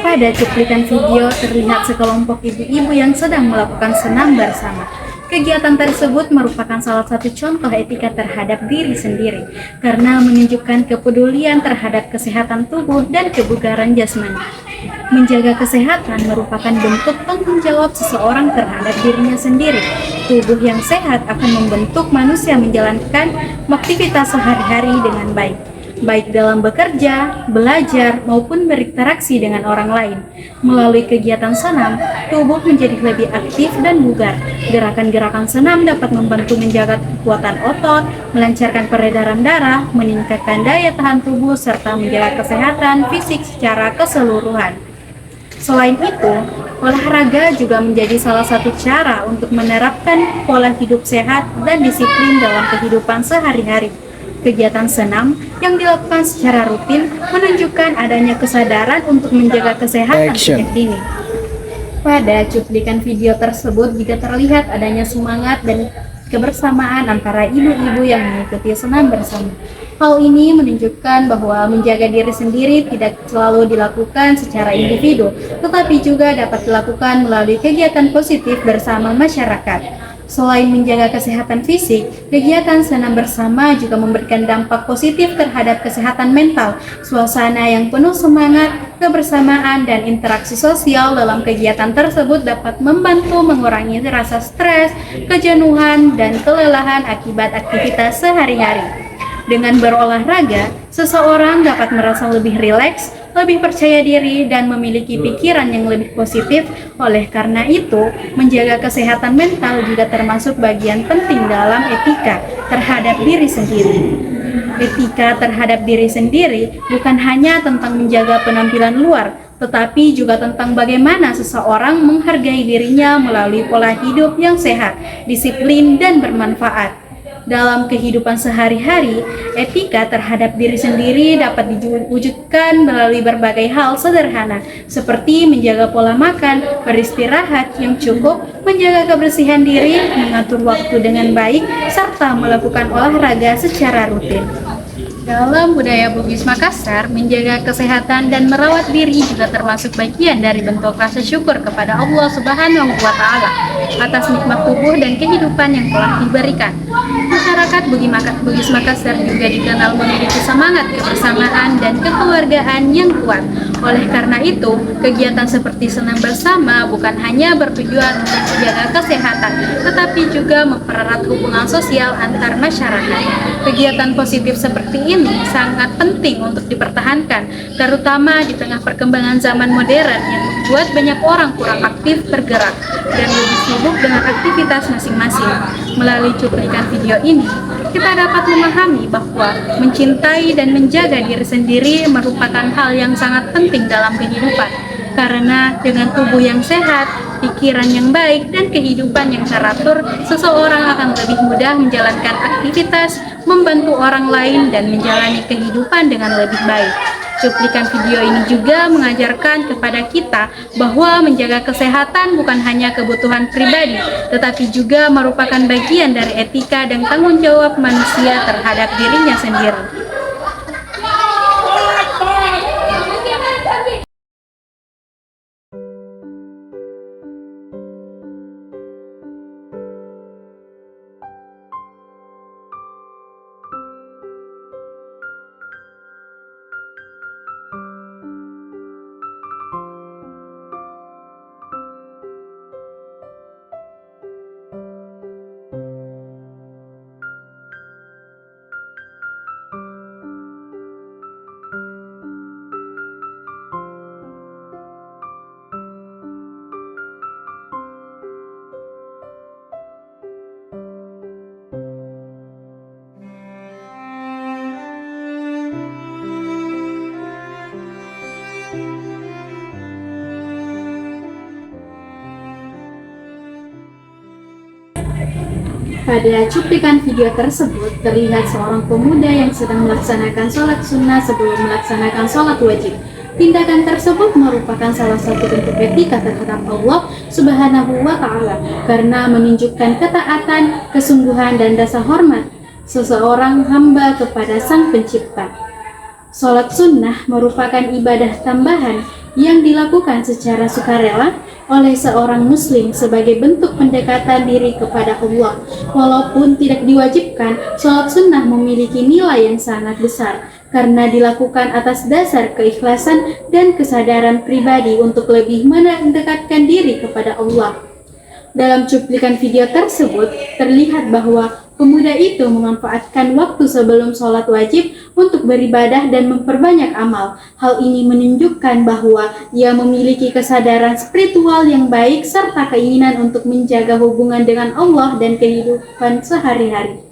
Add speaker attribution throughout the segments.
Speaker 1: Pada cuplikan video terlihat sekelompok ibu-ibu yang sedang melakukan senam bersama. Kegiatan tersebut merupakan salah satu contoh etika terhadap diri sendiri karena menunjukkan kepedulian terhadap kesehatan tubuh dan kebugaran jasmani. Menjaga kesehatan merupakan bentuk tanggung jawab seseorang terhadap dirinya sendiri. Tubuh yang sehat akan membentuk manusia menjalankan aktivitas sehari-hari dengan baik dalam bekerja, belajar, maupun berinteraksi dengan orang lain. Melalui kegiatan senam, tubuh menjadi lebih aktif dan bugar. Gerakan-gerakan senam dapat membantu menjaga kekuatan otot, melancarkan peredaran darah, meningkatkan daya tahan tubuh, serta menjaga kesehatan fisik secara keseluruhan. Selain itu, olahraga juga menjadi salah satu cara untuk menerapkan pola hidup sehat dan disiplin dalam kehidupan sehari-hari. Kegiatan senam yang dilakukan secara rutin menunjukkan adanya kesadaran untuk menjaga kesehatan sejak dini. Pada cuplikan video tersebut juga terlihat adanya semangat dan kebersamaan antara ibu-ibu yang mengikuti senam bersama. Hal ini menunjukkan bahwa menjaga diri sendiri tidak selalu dilakukan secara individu, tetapi juga dapat dilakukan melalui kegiatan positif bersama masyarakat. Selain menjaga kesehatan fisik, kegiatan senam bersama juga memberikan dampak positif terhadap kesehatan mental. Suasana yang penuh semangat, kebersamaan, dan interaksi sosial dalam kegiatan tersebut dapat membantu mengurangi rasa stres, kejenuhan, dan kelelahan akibat aktivitas sehari-hari. Dengan berolahraga, seseorang dapat merasa lebih rileks, lebih percaya diri, dan memiliki pikiran yang lebih positif. Oleh karena itu, menjaga kesehatan mental juga termasuk bagian penting dalam etika terhadap diri sendiri. Etika terhadap diri sendiri bukan hanya tentang menjaga penampilan luar, tetapi juga tentang bagaimana seseorang menghargai dirinya melalui pola hidup yang sehat, disiplin, dan bermanfaat. Dalam kehidupan sehari-hari, etika terhadap diri sendiri dapat diwujudkan melalui berbagai hal sederhana, seperti menjaga pola makan, beristirahat yang cukup, menjaga kebersihan diri, mengatur waktu dengan baik, serta melakukan olahraga secara rutin. Dalam budaya Bugis Makassar, menjaga kesehatan dan merawat diri juga termasuk bagian dari bentuk rasa syukur kepada Allah Subhanahu wa Ta'ala atas nikmat tubuh dan kehidupan yang telah diberikan. Masyarakat Bugis Makassar juga dikenal memiliki semangat kebersamaan dan kekeluargaan yang kuat. Oleh karena itu, kegiatan seperti senam bersama bukan hanya bertujuan untuk menjaga kesehatan, tetapi juga mempererat hubungan sosial antar masyarakat. Kegiatan positif seperti ini sangat penting untuk dipertahankan, terutama di tengah perkembangan zaman modern yang membuat banyak orang kurang aktif bergerak dan lebih sibuk dengan aktivitas masing-masing. Melalui cuplikan video ini, kita dapat memahami bahwa mencintai dan menjaga diri sendiri merupakan hal yang sangat penting dalam kehidupan. Karena dengan tubuh yang sehat, pikiran yang baik, dan kehidupan yang teratur, seseorang akan lebih mudah menjalankan aktivitas, membantu orang lain, dan menjalani kehidupan dengan lebih baik. Cuplikan video ini juga mengajarkan kepada kita bahwa menjaga kesehatan bukan hanya kebutuhan pribadi, tetapi juga merupakan bagian dari etika dan tanggung jawab manusia terhadap dirinya sendiri. Pada cuplikan video tersebut, terlihat seorang pemuda yang sedang melaksanakan sholat sunnah sebelum melaksanakan sholat wajib. Tindakan tersebut merupakan salah satu bentuk etika terhadap Allah Subhanahu wa Ta'ala karena menunjukkan ketaatan, kesungguhan, dan rasa hormat seseorang hamba kepada Sang Pencipta. Sholat sunnah merupakan ibadah tambahan yang dilakukan secara sukarela oleh seorang muslim sebagai bentuk pendekatan diri kepada Allah. Walaupun tidak diwajibkan, sholat sunnah memiliki nilai yang sangat besar karena dilakukan atas dasar keikhlasan dan kesadaran pribadi untuk lebih mendekatkan diri kepada Allah. Dalam cuplikan video tersebut, terlihat bahwa pemuda itu memanfaatkan waktu sebelum sholat wajib untuk beribadah dan memperbanyak amal. Hal ini menunjukkan bahwa ia memiliki kesadaran spiritual yang baik serta keinginan untuk menjaga hubungan dengan Allah dan kehidupan sehari-hari.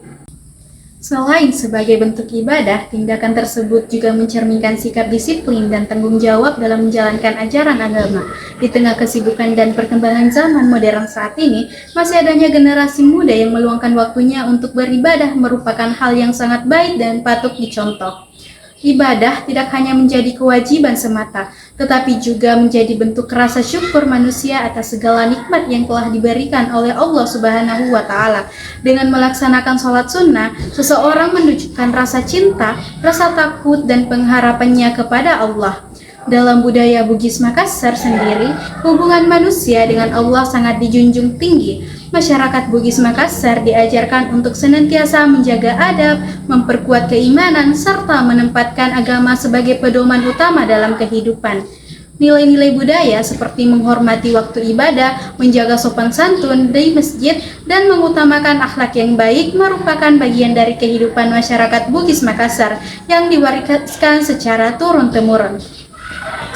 Speaker 1: Selain sebagai bentuk ibadah, tindakan tersebut juga mencerminkan sikap disiplin dan tanggung jawab dalam menjalankan ajaran agama. Di tengah kesibukan dan perkembangan zaman modern saat ini, masih adanya generasi muda yang meluangkan waktunya untuk beribadah merupakan hal yang sangat baik dan patut dicontoh. Ibadah tidak hanya menjadi kewajiban semata, tetapi juga menjadi bentuk rasa syukur manusia atas segala nikmat yang telah diberikan oleh Allah Subhanahu wa Ta'ala. Dengan melaksanakan sholat sunnah, seseorang menunjukkan rasa cinta, rasa takut, dan pengharapannya kepada Allah. Dalam budaya Bugis Makassar sendiri, hubungan manusia dengan Allah sangat dijunjung tinggi. Masyarakat Bugis Makassar diajarkan untuk senantiasa menjaga adab, memperkuat keimanan, serta menempatkan agama sebagai pedoman utama dalam kehidupan. Nilai-nilai budaya seperti menghormati waktu ibadah, menjaga sopan santun di masjid, dan mengutamakan akhlak yang baik merupakan bagian dari kehidupan masyarakat Bugis Makassar yang diwariskan secara turun-temurun.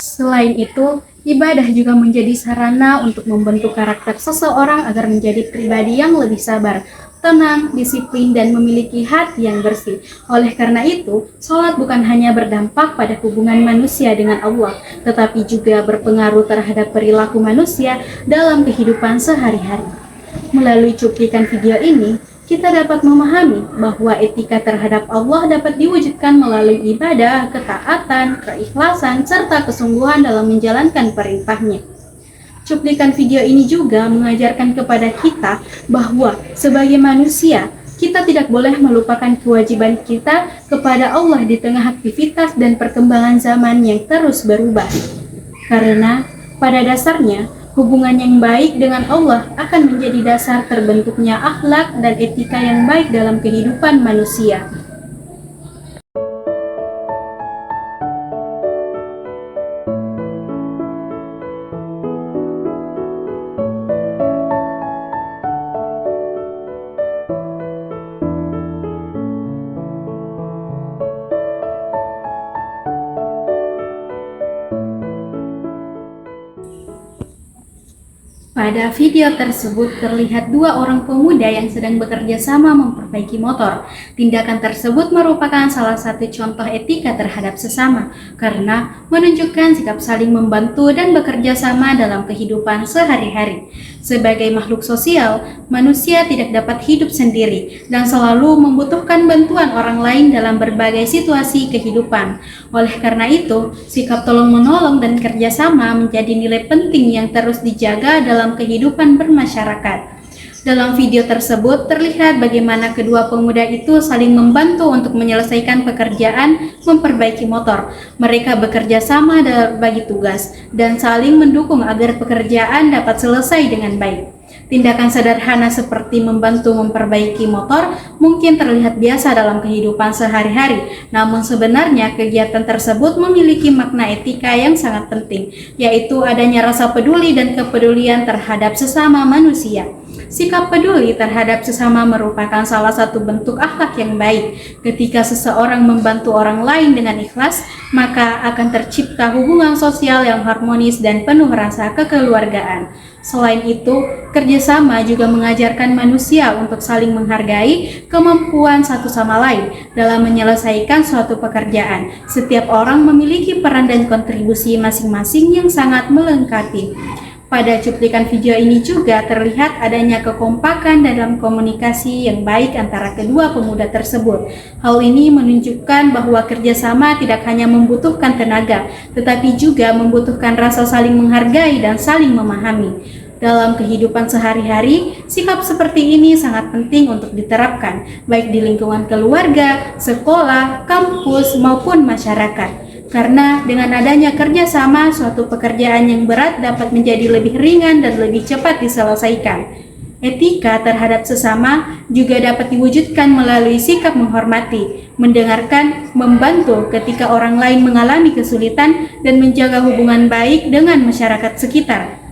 Speaker 1: Selain itu, ibadah juga menjadi sarana untuk membentuk karakter seseorang agar menjadi pribadi yang lebih sabar, tenang, disiplin, dan memiliki hati yang bersih. Oleh karena itu, sholat bukan hanya berdampak pada hubungan manusia dengan Allah, tetapi juga berpengaruh terhadap perilaku manusia dalam kehidupan sehari-hari. Melalui cuplikan video ini, kita dapat memahami bahwa etika terhadap Allah dapat diwujudkan melalui ibadah, ketaatan, keikhlasan, serta kesungguhan dalam menjalankan perintahnya. Cuplikan video ini juga mengajarkan kepada kita bahwa sebagai manusia, kita tidak boleh melupakan kewajiban kita kepada Allah di tengah aktivitas dan perkembangan zaman yang terus berubah. Karena pada dasarnya, hubungan yang baik dengan Allah akan menjadi dasar terbentuknya akhlak dan etika yang baik dalam kehidupan manusia. Pada video tersebut terlihat dua orang pemuda yang sedang bekerja sama memperbaiki motor. Tindakan tersebut merupakan salah satu contoh etika terhadap sesama karena menunjukkan sikap saling membantu dan bekerja sama dalam kehidupan sehari-hari. Sebagai makhluk sosial, manusia tidak dapat hidup sendiri dan selalu membutuhkan bantuan orang lain dalam berbagai situasi kehidupan. Oleh karena itu, sikap tolong-menolong dan kerjasama menjadi nilai penting yang terus dijaga dalam kehidupan bermasyarakat. Dalam video tersebut terlihat bagaimana kedua pemuda itu saling membantu untuk menyelesaikan pekerjaan memperbaiki motor. Mereka bekerja sama dalam berbagi tugas dan saling mendukung agar pekerjaan dapat selesai dengan baik. Tindakan sederhana seperti membantu memperbaiki motor mungkin terlihat biasa dalam kehidupan sehari-hari, namun sebenarnya kegiatan tersebut memiliki makna etika yang sangat penting, yaitu adanya rasa peduli dan kepedulian terhadap sesama manusia. Sikap peduli terhadap sesama merupakan salah satu bentuk akhlak yang baik. Ketika seseorang membantu orang lain dengan ikhlas, maka akan tercipta hubungan sosial yang harmonis dan penuh rasa kekeluargaan. Selain itu, kerjasama juga mengajarkan manusia untuk saling menghargai kemampuan satu sama lain dalam menyelesaikan suatu pekerjaan. Setiap orang memiliki peran dan kontribusi masing-masing yang sangat melengkapi. Pada cuplikan video ini juga terlihat adanya kekompakan dalam komunikasi yang baik antara kedua pemuda tersebut. Hal ini menunjukkan bahwa kerjasama tidak hanya membutuhkan tenaga, tetapi juga membutuhkan rasa saling menghargai dan saling memahami. Dalam kehidupan sehari-hari, sikap seperti ini sangat penting untuk diterapkan, baik di lingkungan keluarga, sekolah, kampus, maupun masyarakat. Karena dengan adanya kerjasama, suatu pekerjaan yang berat dapat menjadi lebih ringan dan lebih cepat diselesaikan. Etika terhadap sesama juga dapat diwujudkan melalui sikap menghormati, mendengarkan, membantu ketika orang lain mengalami kesulitan, dan menjaga hubungan baik dengan masyarakat sekitar.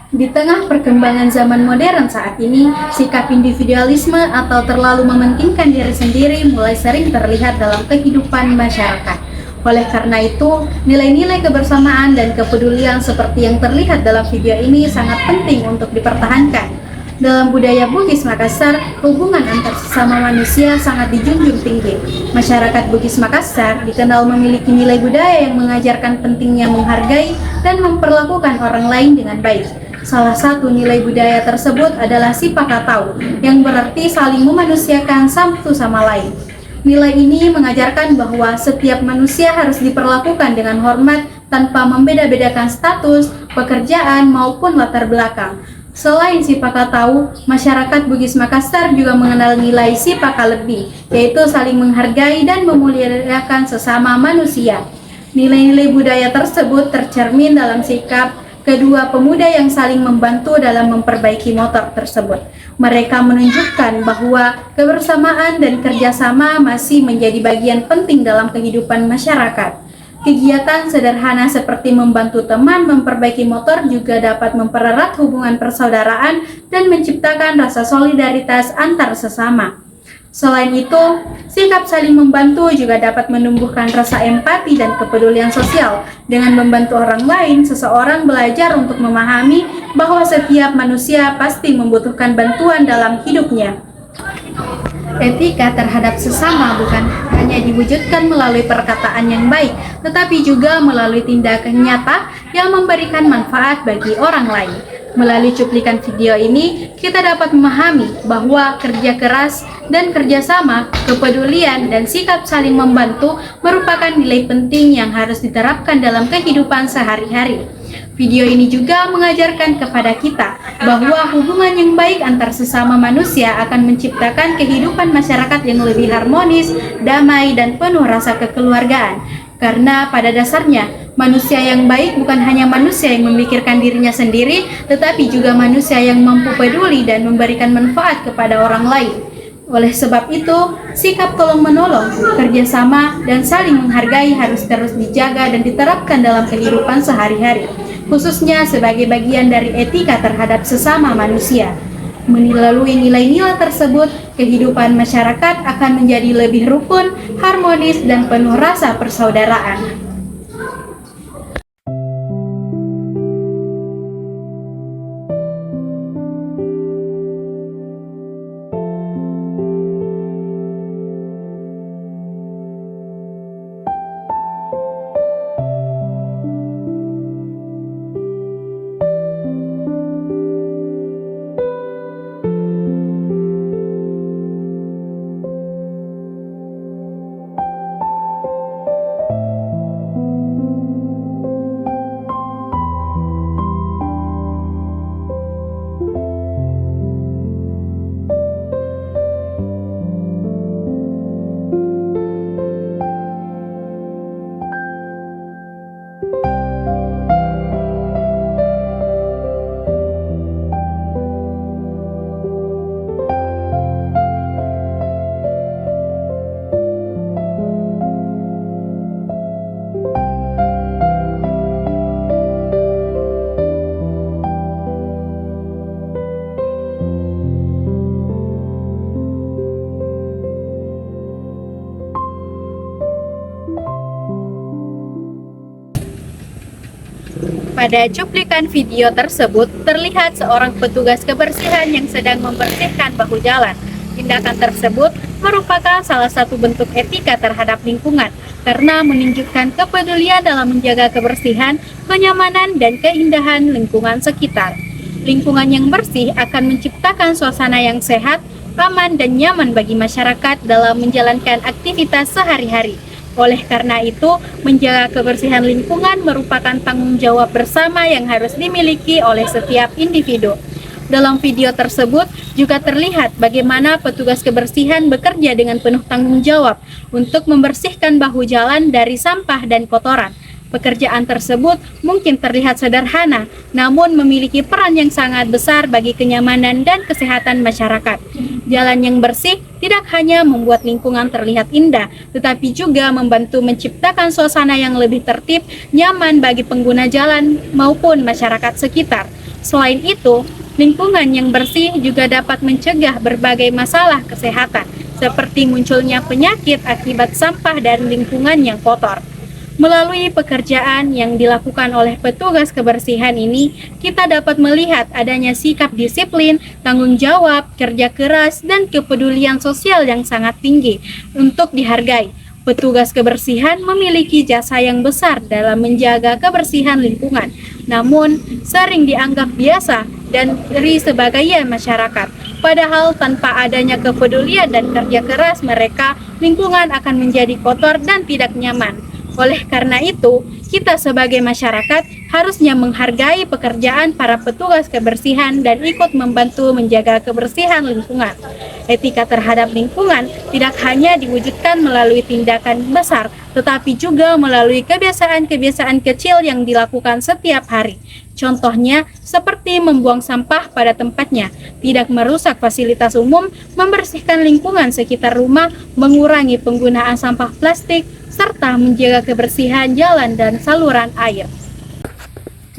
Speaker 1: Di tengah perkembangan zaman modern saat ini, sikap individualisme atau terlalu mementingkan diri sendiri mulai sering terlihat dalam kehidupan masyarakat. Oleh karena itu, nilai-nilai kebersamaan dan kepedulian seperti yang terlihat dalam video ini sangat penting untuk dipertahankan. Dalam budaya Bugis Makassar, hubungan antar sesama manusia sangat dijunjung tinggi. Masyarakat Bugis Makassar dikenal memiliki nilai budaya yang mengajarkan pentingnya menghargai dan memperlakukan orang lain dengan baik. Salah satu nilai budaya tersebut adalah sipakatau, yang berarti saling memanusiakan satu sama lain. Nilai ini mengajarkan bahwa setiap manusia harus diperlakukan dengan hormat tanpa membeda-bedakan status, pekerjaan, maupun latar belakang. Selain sipakatau, masyarakat Bugis Makassar juga mengenal nilai sipakalebih, yaitu saling menghargai dan memuliakan sesama manusia. Nilai-nilai budaya tersebut tercermin dalam sikap kedua pemuda yang saling membantu dalam memperbaiki motor tersebut. Mereka menunjukkan bahwa kebersamaan dan kerjasama masih menjadi bagian penting dalam kehidupan masyarakat. Kegiatan sederhana seperti membantu teman memperbaiki motor juga dapat mempererat hubungan persaudaraan dan menciptakan rasa solidaritas antar sesama. Selain itu, sikap saling membantu juga dapat menumbuhkan rasa empati dan kepedulian sosial. Dengan membantu orang lain, seseorang belajar untuk memahami bahwa setiap manusia pasti membutuhkan bantuan dalam hidupnya. Etika terhadap sesama bukan hanya diwujudkan melalui perkataan yang baik, tetapi juga melalui tindakan nyata yang memberikan manfaat bagi orang lain. Melalui cuplikan video ini, kita dapat memahami bahwa kerja keras dan kerjasama, kepedulian, dan sikap saling membantu merupakan nilai penting yang harus diterapkan dalam kehidupan sehari-hari. Video ini juga mengajarkan kepada kita bahwa hubungan yang baik antar sesama manusia akan menciptakan kehidupan masyarakat yang lebih harmonis, damai, dan penuh rasa kekeluargaan. Karena pada dasarnya, manusia yang baik bukan hanya manusia yang memikirkan dirinya sendiri, tetapi juga manusia yang mampu peduli dan memberikan manfaat kepada orang lain. Oleh sebab itu, sikap tolong-menolong, kerjasama, dan saling menghargai harus terus dijaga dan diterapkan dalam kehidupan sehari-hari, khususnya sebagai bagian dari etika terhadap sesama manusia. Melalui nilai-nilai tersebut, kehidupan masyarakat akan menjadi lebih rukun, harmonis, dan penuh rasa persaudaraan. Pada cuplikan video tersebut, terlihat seorang petugas kebersihan yang sedang membersihkan bahu jalan. Tindakan tersebut merupakan salah satu bentuk etika terhadap lingkungan, karena menunjukkan kepedulian dalam menjaga kebersihan, kenyamanan, dan keindahan lingkungan sekitar. Lingkungan yang bersih akan menciptakan suasana yang sehat, aman, dan nyaman bagi masyarakat dalam menjalankan aktivitas sehari-hari. Oleh karena itu, menjaga kebersihan lingkungan merupakan tanggung jawab bersama yang harus dimiliki oleh setiap individu. Dalam video tersebut juga terlihat bagaimana petugas kebersihan bekerja dengan penuh tanggung jawab untuk membersihkan bahu jalan dari sampah dan kotoran. Pekerjaan tersebut mungkin terlihat sederhana, namun memiliki peran yang sangat besar bagi kenyamanan dan kesehatan masyarakat. Jalan yang bersih tidak hanya membuat lingkungan terlihat indah, tetapi juga membantu menciptakan suasana yang lebih tertib, nyaman bagi pengguna jalan maupun masyarakat sekitar. Selain itu, lingkungan yang bersih juga dapat mencegah berbagai masalah kesehatan, seperti munculnya penyakit akibat sampah dan lingkungan yang kotor. Melalui pekerjaan yang dilakukan oleh petugas kebersihan ini, kita dapat melihat adanya sikap disiplin, tanggung jawab, kerja keras, dan kepedulian sosial yang sangat tinggi untuk dihargai. Petugas kebersihan memiliki jasa yang besar dalam menjaga kebersihan lingkungan, namun sering dianggap biasa dan dari sebagian masyarakat. Padahal tanpa adanya kepedulian dan kerja keras mereka, lingkungan akan menjadi kotor dan tidak nyaman. Oleh karena itu, kita sebagai masyarakat harusnya menghargai pekerjaan para petugas kebersihan dan ikut membantu menjaga kebersihan lingkungan. Etika terhadap lingkungan tidak hanya diwujudkan melalui tindakan besar, tetapi juga melalui kebiasaan-kebiasaan kecil yang dilakukan setiap hari. Contohnya, seperti membuang sampah pada tempatnya, tidak merusak fasilitas umum, membersihkan lingkungan sekitar rumah, mengurangi penggunaan sampah plastik, serta menjaga kebersihan jalan dan saluran air.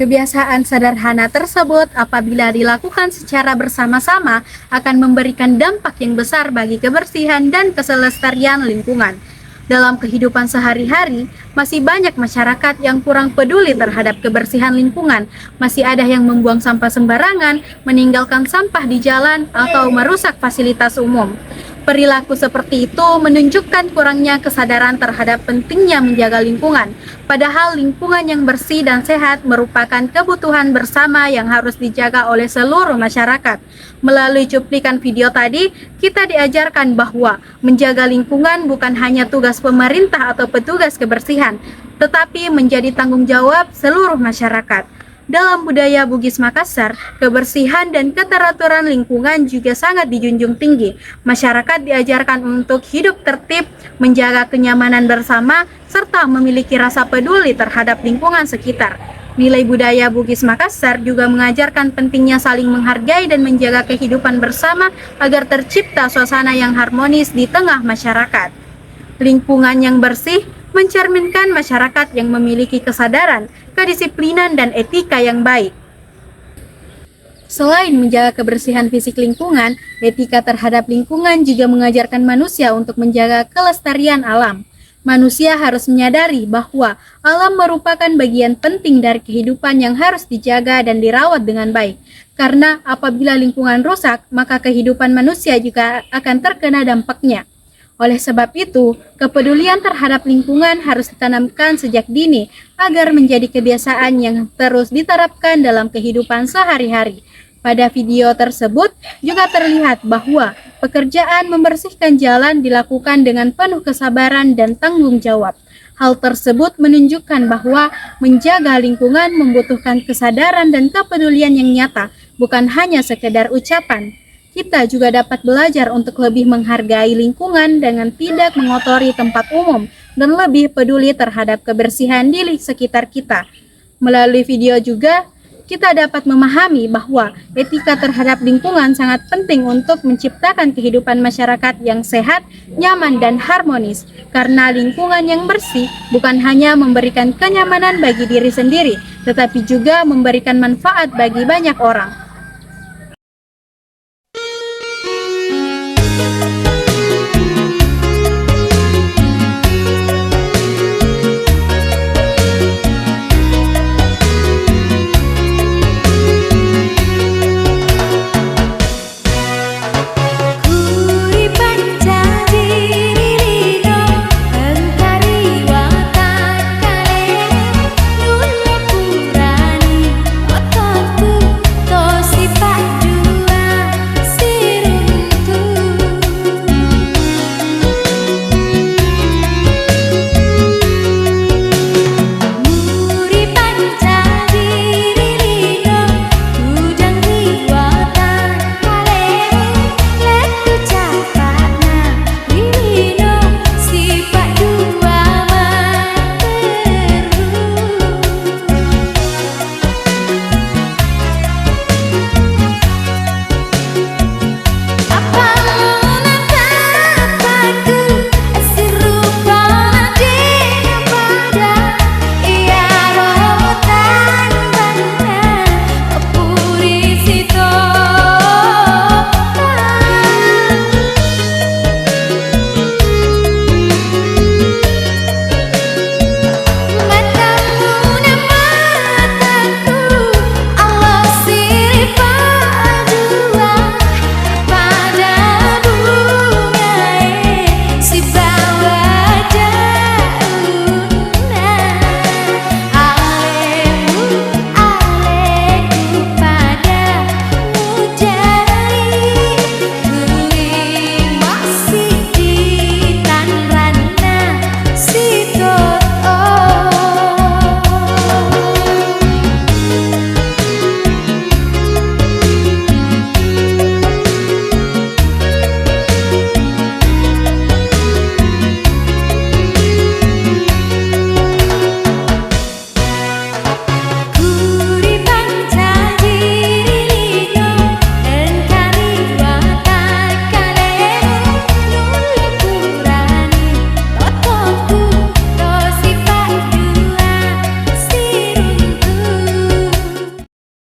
Speaker 1: Kebiasaan sederhana tersebut apabila dilakukan secara bersama-sama akan memberikan dampak yang besar bagi kebersihan dan keselestarian lingkungan. Dalam kehidupan sehari-hari, masih banyak masyarakat yang kurang peduli terhadap kebersihan lingkungan. Masih ada yang membuang sampah sembarangan, meninggalkan sampah di jalan, atau merusak fasilitas umum. Perilaku seperti itu menunjukkan kurangnya kesadaran terhadap pentingnya menjaga lingkungan. Padahal lingkungan yang bersih dan sehat merupakan kebutuhan bersama yang harus dijaga oleh seluruh masyarakat. Melalui cuplikan video tadi, kita diajarkan bahwa menjaga lingkungan bukan hanya tugas pemerintah atau petugas kebersihan, tetapi menjadi tanggung jawab seluruh masyarakat. Dalam budaya Bugis Makassar, kebersihan dan keteraturan lingkungan juga sangat dijunjung tinggi. Masyarakat diajarkan untuk hidup tertib, menjaga kenyamanan bersama, serta memiliki rasa peduli terhadap lingkungan sekitar. Nilai budaya Bugis Makassar juga mengajarkan pentingnya saling menghargai dan menjaga kehidupan bersama agar tercipta suasana yang harmonis di tengah masyarakat. Lingkungan yang bersih mencerminkan masyarakat yang memiliki kesadaran, kedisiplinan, dan etika yang baik. Selain menjaga kebersihan fisik lingkungan, etika terhadap lingkungan juga mengajarkan manusia untuk menjaga kelestarian alam. Manusia harus menyadari bahwa alam merupakan bagian penting dari kehidupan yang harus dijaga dan dirawat dengan baik. Karena apabila lingkungan rusak, maka kehidupan manusia juga akan terkena dampaknya. Oleh sebab itu, kepedulian terhadap lingkungan harus ditanamkan sejak dini agar menjadi kebiasaan yang terus diterapkan dalam kehidupan sehari-hari. Pada video tersebut juga terlihat bahwa pekerjaan membersihkan jalan dilakukan dengan penuh kesabaran dan tanggung jawab. Hal tersebut menunjukkan bahwa menjaga lingkungan membutuhkan kesadaran dan kepedulian yang nyata, bukan hanya sekedar ucapan. Kita juga dapat belajar untuk lebih menghargai lingkungan dengan tidak mengotori tempat umum dan lebih peduli terhadap kebersihan di sekitar kita. Melalui video juga, kita dapat memahami bahwa etika terhadap lingkungan sangat penting untuk menciptakan kehidupan masyarakat yang sehat, nyaman, dan harmonis. Karena lingkungan yang bersih bukan hanya memberikan kenyamanan bagi diri sendiri, tetapi juga memberikan manfaat bagi banyak orang.